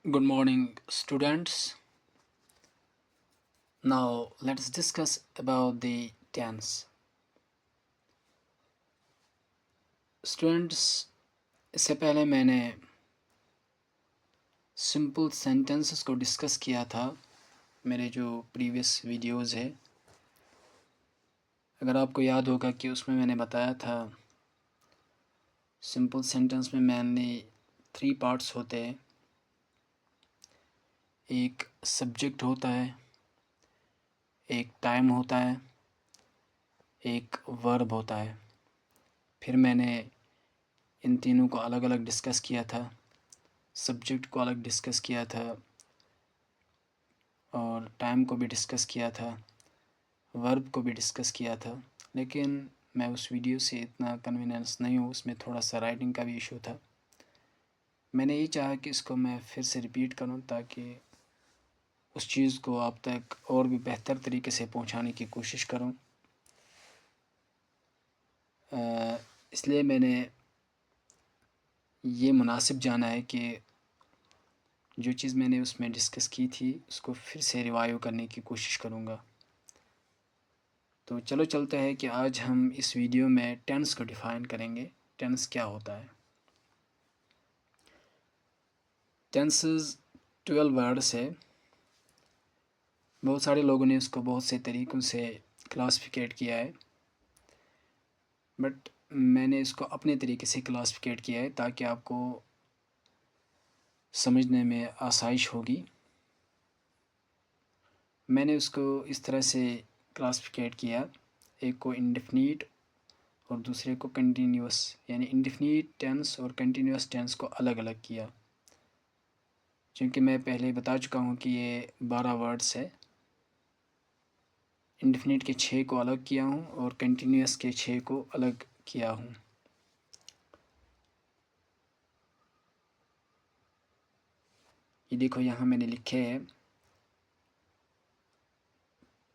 Good morning, students. Now let's discuss about the tense. Students, इससे पहले मैंने simple sentences को डिस्कस किया था मेरे जो प्रीवियस वीडियोस है। अगर आपको याद होगा कि उसमें मैंने बताया था सिंपल सेंटेंस में मेनली 3 पार्ट्स होते हैं। एक सब्जेक्ट होता है, एक टाइम होता है, एक वर्ब होता है। फिर मैंने इन तीनों को अलग अलग डिस्कस किया था। सब्जेक्ट को अलग डिस्कस किया था और टाइम को भी डिस्कस किया था, वर्ब को भी डिस्कस किया था। लेकिन मैं उस वीडियो से इतना कन्वीनियंस नहीं हूँ, उसमें थोड़ा सा राइटिंग का भी इशू था। मैंने ये चाहा कि इसको मैं फिर से रिपीट करूँ ताकि उस चीज़ को आप तक और भी बेहतर तरीके से पहुँचाने की कोशिश करूँ। इसलिए मैंने ये मुनासिब जाना है कि जो चीज़ मैंने उसमें डिस्कस की थी उसको फिर से रिवाइव करने की कोशिश करूँगा। तो चलो चलते हैं कि आज हम इस वीडियो में टेंस को डिफ़ाइन करेंगे। टेंस क्या होता है? टेंसेस 12 वर्ड्स है। बहुत सारे लोगों ने उसको बहुत से तरीक़ों से क्लासिफिकेट किया है, बट मैंने इसको अपने तरीके से क्लासिफिकेट किया है ताकि आपको समझने में आसाइश होगी। मैंने उसको इस तरह से क्लासिफिकेट किया, एक को इंडेफिनिट और दूसरे को कंटिन्यूअस, यानी इंडेफिनिट टेंस और कंटिन्यूअस टेंस को अलग अलग किया। क्योंकि मैं पहले बता चुका हूँ कि ये 12 वर्ड्स है। इंडेफिनिट के 6 को अलग किया हूँ और कंटिन्यूअस के 6 को अलग किया हूँ। ये देखो यहाँ मैंने लिखे हैं।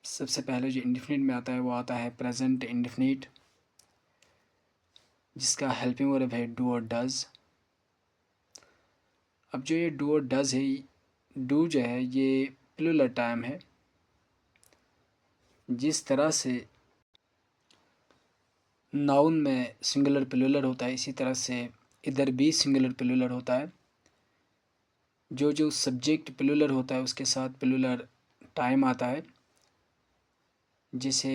सबसे पहले जो इंडेफिनिट में आता है वो आता है प्रेजेंट इंडेफिनिट, जिसका हेल्पिंग वर्ब है डू और डज। अब जो ये डू और डज है, डू जो है ये प्लूरल टाइम है। जिस तरह से नाउन में सिंगुलर प्लूरल होता है, इसी तरह से इधर भी सिंगुलर प्लूरल होता है। जो सब्जेक्ट प्लूरल होता है उसके साथ प्लूरल टाइम आता है। जैसे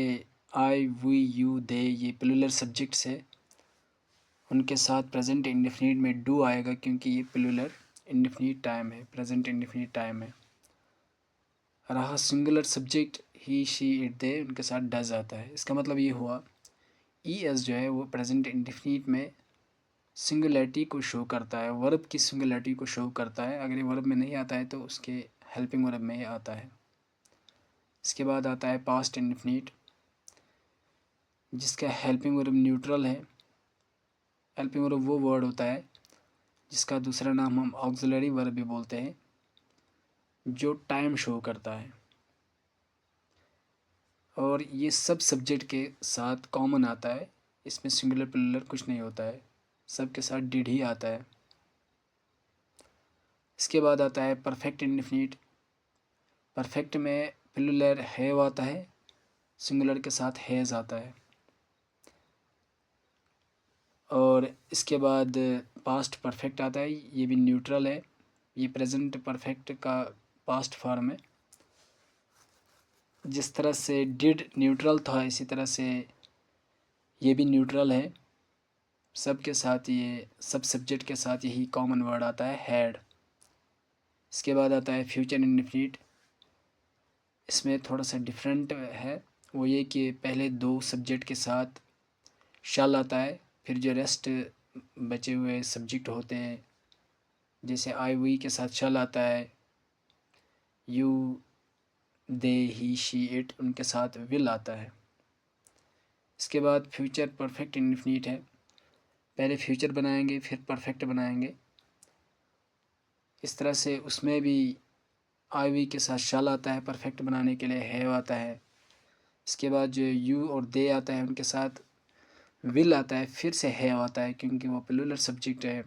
आई, वी, यू, दे, ये प्लूरल सब्जेक्ट्स है, उनके साथ प्रेजेंट इंडेफिनिट में डू आएगा क्योंकि ये प्लूरल इंडेफिनिट टाइम है, प्रेजेंट इंडेफिनिट टाइम है। रहा singular subject he, she, it, they, उनके साथ डज आता है। इसका मतलब ये हुआ ई एस जो है वो प्रेजेंट इंडेफिनिट में सिंगुलरिटी को शो करता है, वर्ब की सिंगुलरिटी को शो करता है। अगर ये वर्ब में नहीं आता है तो उसके हेल्पिंग वर्ब में आता है। इसके बाद आता है पास्ट इंडेफिनिट, जिसका हेल्पिंग वर्ब न्यूट्रल है। हेल्पिंग वर्ब वो वर्ड होता है जिसका दूसरा नाम हम ऑक्सिलरी वर्ब भी बोलते हैं, जो टाइम शो करता है। और ये सब सब्जेक्ट के साथ कॉमन आता है, इसमें सिंगुलर प्लूरल कुछ नहीं होता है, सबके साथ डिड ही आता है। इसके बाद आता है परफेक्ट इंडेफिनिट। परफेक्ट में प्लूरल हैव आता है, सिंगुलर के साथ हैज़ आता है। और इसके बाद पास्ट परफेक्ट आता है, ये भी न्यूट्रल है, ये प्रेजेंट परफेक्ट का पास्ट फॉर्म है। जिस तरह से डिड न्यूट्रल था, इसी तरह से ये भी न्यूट्रल है। सब के साथ, ये सब सब्जेक्ट के साथ यही कॉमन वर्ड आता है, हैड। इसके बाद आता है फ्यूचर इंडेफिनिट। इसमें थोड़ा सा डिफरेंट है, वो ये कि पहले 2 सब्जेक्ट के साथ शल आता है, फिर जो रेस्ट बचे हुए सब्जेक्ट होते हैं, जैसे आई, वी के साथ शल आता है, you, they, he, she, it, उनके साथ विल आता है। इसके बाद फ्यूचर परफेक्ट इंडेफिनिट है, पहले फ्यूचर बनाएंगे फिर परफेक्ट बनाएंगे। इस तरह से उसमें भी आई, वी के साथ शल आता है, परफेक्ट बनाने के लिए हैव आता है। इसके बाद जो यू और दे आता है उनके साथ विल आता है, फिर से हैव आता है क्योंकि वो प्लूरल सब्जेक्ट है।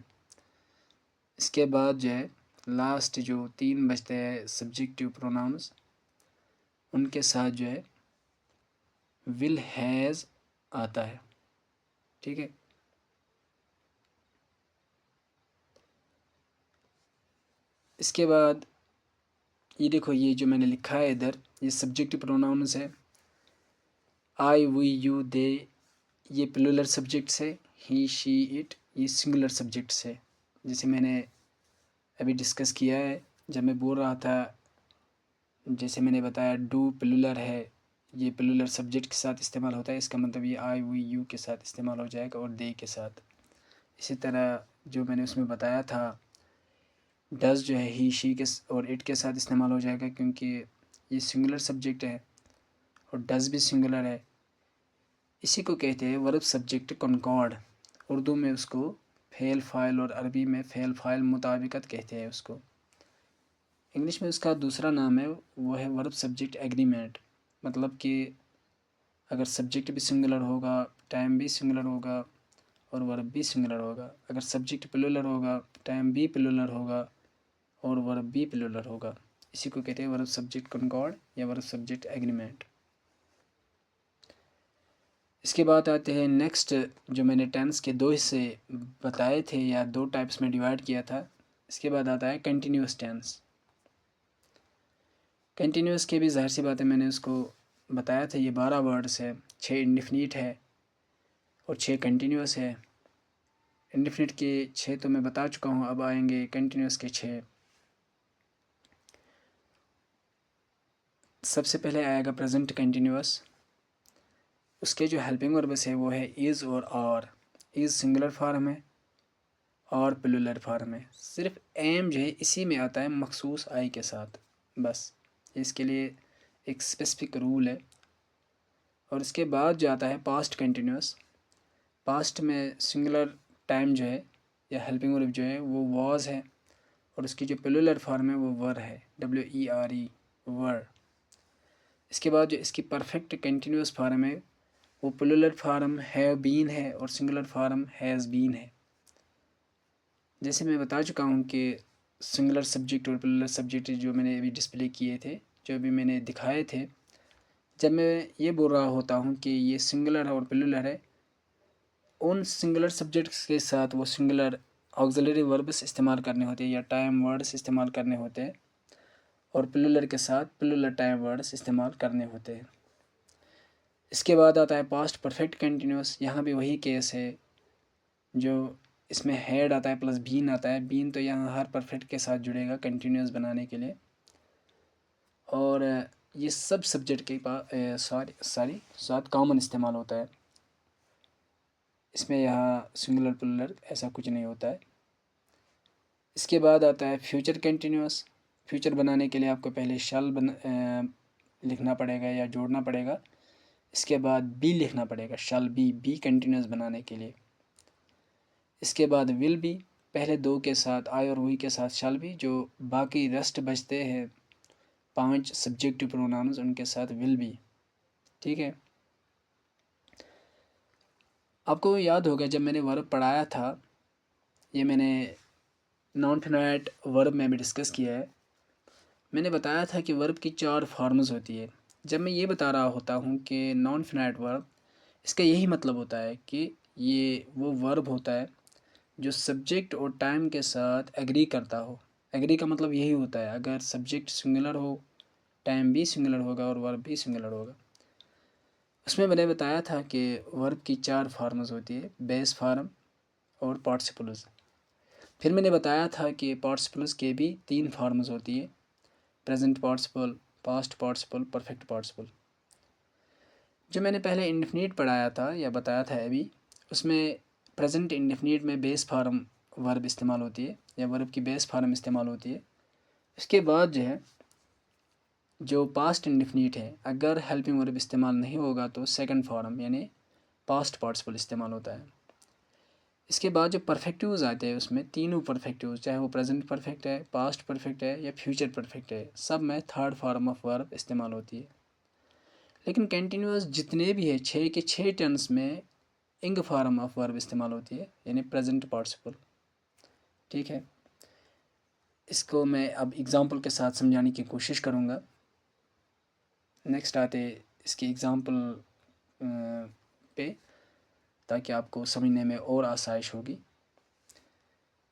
इसके बाद जो है लास्ट जो 3 बचते हैं सब्जेक्टिव प्रोनाउंस, उनके साथ जो है विल हैज़ आता है। ठीक है, इसके बाद ये देखो, ये जो मैंने लिखा है इधर, ये सब्जेक्टिव प्रोनाउंस है। आई, वी, यू, दे, ये प्लूरल सब्जेक्ट्स है। ही, शी, इट, ये सिंगुलर सब्जेक्ट्स है। जैसे मैंने अभी डिस्कस किया है जब मैं बोल रहा था, जैसे मैंने बताया डू प्लूरल है, ये प्लूरल सब्जेक्ट के साथ इस्तेमाल होता है, इसका मतलब ये आई, वी, यू के साथ इस्तेमाल हो जाएगा और दे के साथ। इसी तरह जो मैंने उसमें बताया था, डज़ जो है ही, शी के और इट के साथ इस्तेमाल हो जाएगा, क्योंकि ये सिंगुलर सब्जेक्ट है और डज़ भी सिंगुलर है। इसी को कहते हैं वर्ब सब्जेक्ट कॉनकॉर्ड। उर्दू में उसको फेल फाइल और अरबी में फेल फाइल मुताबिकत कहते हैं उसको। इंग्लिश में उसका दूसरा नाम है, वो है वर्ब सब्जेक्ट एग्रीमेंट। मतलब कि अगर सब्जेक्ट भी सिंगुलर होगा, टाइम भी सिंगुलर होगा और वर्ब भी सिंगुलर होगा। अगर सब्जेक्ट प्लूरल होगा, टाइम भी प्लूरल होगा और वर्ब भी प्लूरल होगा। इसी को कहते हैं वर्ब सब्जेक्ट कॉनकॉर्ड या वर्ब सब्जेक्ट एग्रीमेंट। इसके बाद आते हैं नेक्स्ट, जो मैंने टेंस के 2 हिस्से बताए थे या 2 टाइप्स में डिवाइड किया था। इसके बाद आता है कंटिन्यूस टेंस। कंटिन्यूस के भी ज़ाहिर सी बात है, मैंने उसको बताया था, ये 12 वर्ड्स है, 6 इंडिफिनिट है और 6 कंटिन्यूस है। इंडिफिनिट के 6 तो मैं बता चुका हूँ, अब आएंगे कंटिन्यूस के 6। सबसे पहले आएगा प्रेजेंट कंटिन्यूस। उसके जो हेल्पिंग वर्ब्स है वो है इज़ और आर। इज़ सिंगुलर फॉर्म है और प्लूरल फॉर्म है। सिर्फ एम जो है इसी में आता है मखसूस आई के साथ, बस इसके लिए एक स्पेसिफिक रूल है। और इसके बाद जो आता है पास्ट कंटिन्यूस। पास्ट में सिंगुलर टाइम जो है या हेल्पिंग वर्ब जो है वो वॉज है और उसकी जो प्लूरल फॉर्म है वो वर है, WERE, वर। इसके बाद जो इसकी परफेक्ट कंटिन्यूस फॉर्म है वो प्लूरल फॉर्म हैव बीन है और सिंगुलर फॉर्म हैज़ बीन है। जैसे मैं बता चुका हूँ कि सिंगुलर सब्जेक्ट और प्लूरल सब्जेक्ट जो मैंने अभी डिस्प्ले किए थे, जो अभी मैंने दिखाए थे, जब मैं ये बोल रहा होता हूँ कि ये सिंगुलर और प्लूरल है, उन सिंगुलर सब्जेक्ट्स के साथ वो सिंगुलर ऑक्सिलरी वर्ब्स इस्तेमाल करने होते हैं या टाइम वर्ड्स इस्तेमाल करने होते हैं, और प्लूरल के साथ प्लूरल टाइम वर्ड्स इस्तेमाल करने होते हैं। इसके बाद आता है पास्ट परफेक्ट कंटिन्यूस। यहाँ भी वही केस है, जो इसमें हेड आता है प्लस बीन आता है। बीन तो यहाँ हर परफेक्ट के साथ जुड़ेगा कंटिन्यूस बनाने के लिए, और ये सब सब्जेक्ट के पास सारी साथ कॉमन इस्तेमाल होता है। इसमें यहाँ सिंगुलर प्लूरल ऐसा कुछ नहीं होता है। इसके बाद आता है फ्यूचर कंटिन्यूस। फ्यूचर बनाने के लिए आपको पहले शल लिखना पड़ेगा या जोड़ना पड़ेगा। इसके बाद बी लिखना पड़ेगा, शल बी कंटिन्यूस बनाने के लिए। इसके बाद विल बी, पहले 2 के साथ आई और वी के साथ शल बी, जो बाकी रेस्ट बचते हैं 5 सब्जेक्टिव प्रोनाउंस, उनके साथ विल बी। ठीक है, आपको याद होगा जब मैंने वर्ब पढ़ाया था, ये मैंने नॉन फिनाइट वर्ब में भी डिस्कस किया है। मैंने बताया था कि वर्ब की 4 फॉर्म्स होती है। जब मैं ये बता रहा होता हूँ कि नॉन फिनाइट वर्ब, इसका यही मतलब होता है कि ये वो वर्ब होता है जो सब्जेक्ट और टाइम के साथ एग्री करता हो। एग्री का मतलब यही होता है, अगर सब्जेक्ट सिंगुलर हो, टाइम भी सिंगुलर होगा और वर्ब भी सिंगुलर होगा। उसमें मैंने बताया था कि वर्ब की 4 फॉर्म्स होती है, बेस फॉर्म और पार्टिसिपल्स। फिर मैंने बताया था कि पार्टिसिपल्स के भी 3 फॉर्म्स होती है, present participle, past participle, perfect participle. जो मैंने पहले इंडेफिनिट पढ़ाया था या बताया था अभी, उसमें प्रेजेंट इंडेफिनिट में बेस फॉर्म वर्ब इस्तेमाल होती है या वर्ब की बेस फॉर्म इस्तेमाल होती है। इसके बाद जो है जो पास्ट इंडेफिनिट है, अगर हेल्पिंग वर्ब इस्तेमाल नहीं होगा तो सेकंड फॉर्म यानी पास्ट पार्टिसिपल इस्तेमाल होता है। इसके बाद जो परफेक्टिव्स आते हैं उसमें तीनों परफेक्टिव्स, चाहे वो प्रेजेंट परफेक्ट है, पास्ट परफेक्ट है या फ्यूचर परफेक्ट है, सब में थर्ड फॉर्म ऑफ वर्ब इस्तेमाल होती है। लेकिन कंटिन्यूस जितने भी है 6 के 6 टेंस में इंग फॉर्म ऑफ वर्ब इस्तेमाल होती है यानी प्रेजेंट पार्टिसिपल। ठीक है, इसको मैं अब एग्ज़ाम्पल के साथ समझाने की कोशिश करूँगा। नेक्स्ट आते इसकी एग्ज़ाम्पल पे, ताकि आपको समझने में और आसाइश होगी।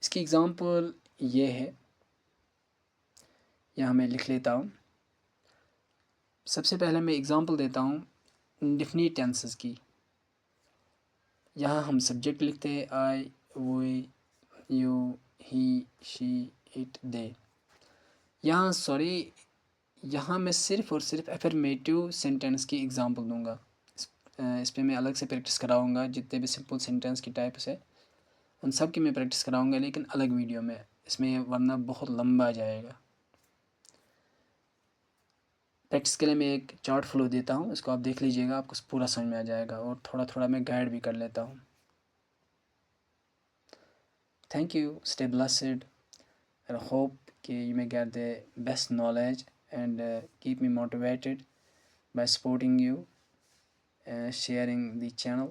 इसकी एग्ज़ाम्पल ये है, यहाँ मैं लिख लेता हूँ। सबसे पहले मैं एग्ज़ाम्पल देता हूँ इंडेफिनिट टेंसेस की। यहाँ हम सब्जेक्ट लिखते हैं I, we, you, he, she, it, they. यहाँ मैं सिर्फ़ और सिर्फ एफर्मेटिव सेंटेंस की एग्ज़ाम्पल दूंगा। इस पे मैं अलग से प्रैक्टिस कराऊंगा। जितने भी सिंपल सेंटेंस की टाइप्स है उन सब की मैं प्रैक्टिस कराऊंगा, लेकिन अलग वीडियो में, इसमें वरना बहुत लंबा जाएगा। प्रैक्टिस के लिए मैं एक चार्ट फ्लो देता हूँ, इसको आप देख लीजिएगा, आपको पूरा समझ में आ जाएगा। और थोड़ा थोड़ा मैं गाइड भी कर लेता हूँ। Thank you, stay blessed, and hope you may get the best knowledge and keep me motivated by supporting you, sharing the channel.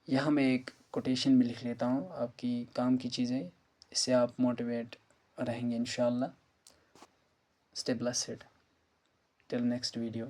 यहाँ मैं एक कोटेशन भी लिख लेता हूँ, आपकी काम की चीज़ें, इससे आप मोटिवेट रहेंगे इंशाल्लाह। Stay blessed, till next video.